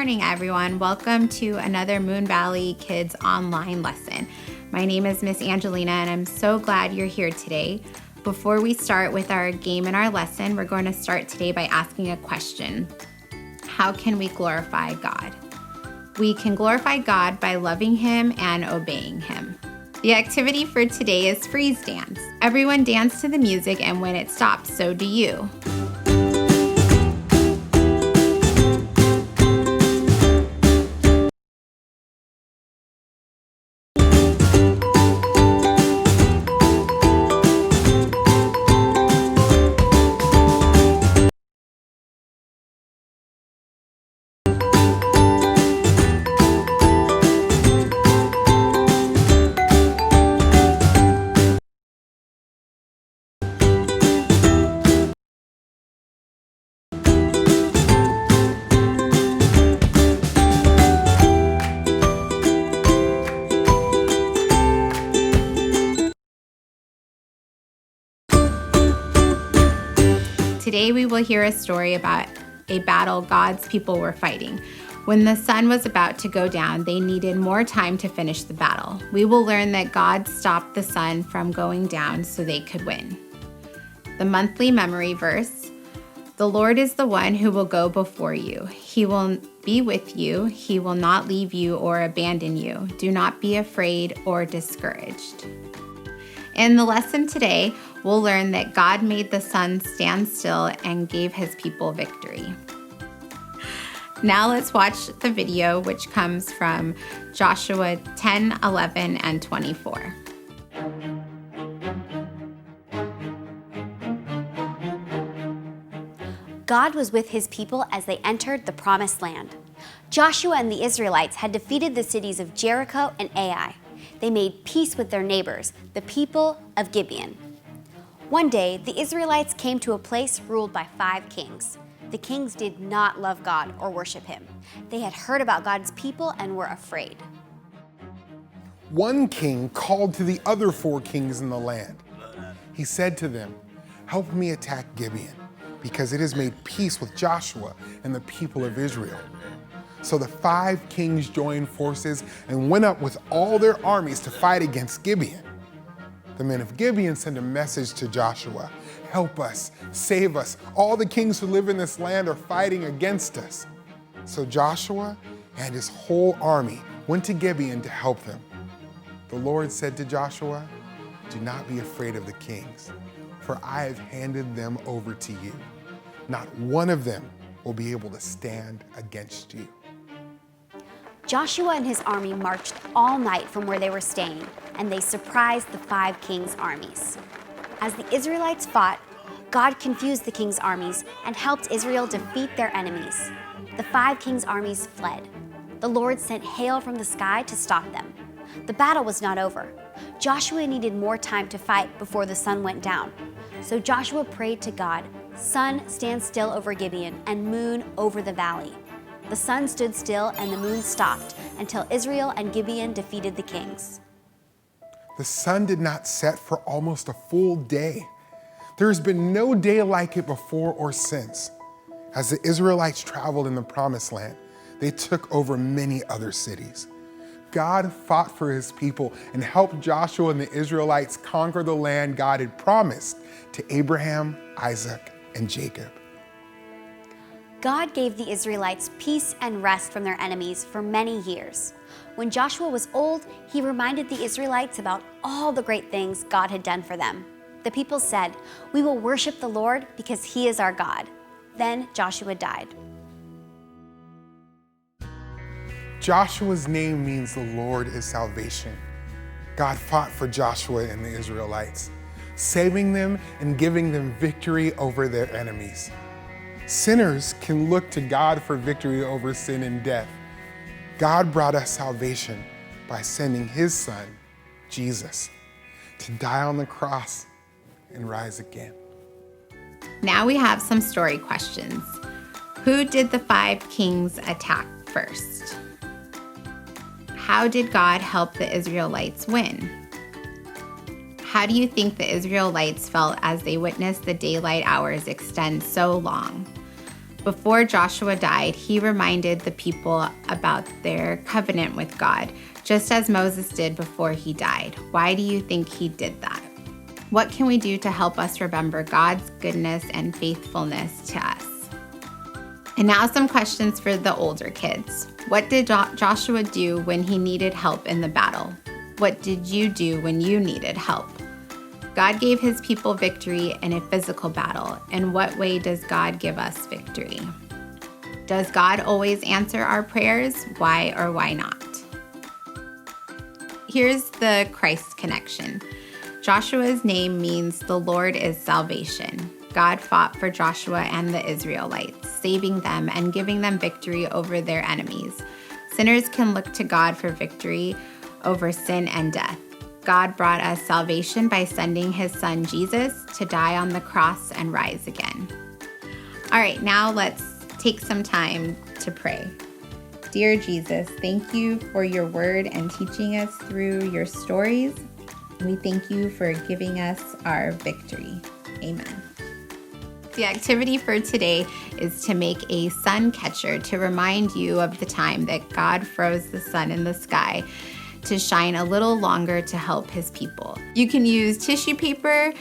morning, everyone. Welcome to another Moon Valley Kids online lesson. My name is Miss Angelina, and I'm so glad you're here today. Before we start with our game and our lesson, we're going to start today by asking a question. How can we glorify God? We can glorify God by loving Him and obeying Him. The activity for today is freeze dance. Everyone dance to the music, and when it stops, so do you. Today we will hear a story about a battle God's people were fighting. When the sun was about to go down, they needed more time to finish the battle. We will learn that God stopped the sun from going down so they could win. The monthly memory verse: the Lord is the one who will go before you. He will be with you. He will not leave you or abandon you. Do not be afraid or discouraged. In the lesson today, we'll learn that God made the sun stand still and gave His people victory. Now let's watch the video, which comes from Joshua 10, 11, and 24. God was with His people as they entered the Promised Land. Joshua and the Israelites had defeated the cities of Jericho and Ai. They made peace with their neighbors, the people of Gibeon. One day, the Israelites came to a place ruled by 5 kings. The kings did not love God or worship Him. They had heard about God's people and were afraid. One king called to the other 4 kings in the land. He said to them, "Help me attack Gibeon, because it has made peace with Joshua and the people of Israel." So the 5 kings joined forces and went up with all their armies to fight against Gibeon. The men of Gibeon sent a message to Joshua, "Help us, save us. All the kings who live in this land are fighting against us." So Joshua and his whole army went to Gibeon to help them. The Lord said to Joshua, "Do not be afraid of the kings, for I have handed them over to you. Not one of them will be able to stand against you." Joshua and his army marched all night from where they were staying, and they surprised the 5 kings' armies. As the Israelites fought, God confused the kings' armies and helped Israel defeat their enemies. The 5 kings' armies fled. The Lord sent hail from the sky to stop them. The battle was not over. Joshua needed more time to fight before the sun went down. So Joshua prayed to God, "Sun, stand still over Gibeon, and moon over the valley." The sun stood still and the moon stopped until Israel and Gibeon defeated the kings. The sun did not set for almost a full day. There has been no day like it before or since. As the Israelites traveled in the Promised Land, they took over many other cities. God fought for His people and helped Joshua and the Israelites conquer the land God had promised to Abraham, Isaac, and Jacob. God gave the Israelites peace and rest from their enemies for many years. When Joshua was old, he reminded the Israelites about all the great things God had done for them. The people said, "We will worship the Lord because He is our God." Then Joshua died. Joshua's name means the Lord is salvation. God fought for Joshua and the Israelites, saving them and giving them victory over their enemies. Sinners can look to God for victory over sin and death. God brought us salvation by sending His Son, Jesus, to die on the cross and rise again. Now we have some story questions. Who did the 5 kings attack first? How did God help the Israelites win? How do you think the Israelites felt as they witnessed the daylight hours extend so long? Before Joshua died, he reminded the people about their covenant with God, just as Moses did before he died. Why do you think he did that? What can we do to help us remember God's goodness and faithfulness to us? And now some questions for the older kids. What did Joshua do when he needed help in the battle? What did you do when you needed help? God gave his people victory in a physical battle. In what way does God give us victory? Does God always answer our prayers? Why or why not? Here's the Christ connection. Joshua's name means the Lord is salvation. God fought for Joshua and the Israelites, saving them and giving them victory over their enemies. Sinners can look to God for victory over sin and death. God brought us salvation by sending his son Jesus to die on the cross and rise again. All right, now let's take some time to pray. Dear Jesus, thank you for your word and teaching us through your stories. We thank you for giving us our victory. Amen. The activity for today is to make a sun catcher to remind you of the time that God froze the sun in the sky to shine a little longer to help his people. You can use tissue paper,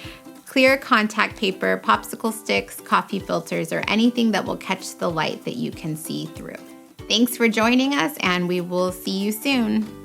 clear contact paper, popsicle sticks, coffee filters, or anything that will catch the light that you can see through. Thanks for joining us, and we will see you soon.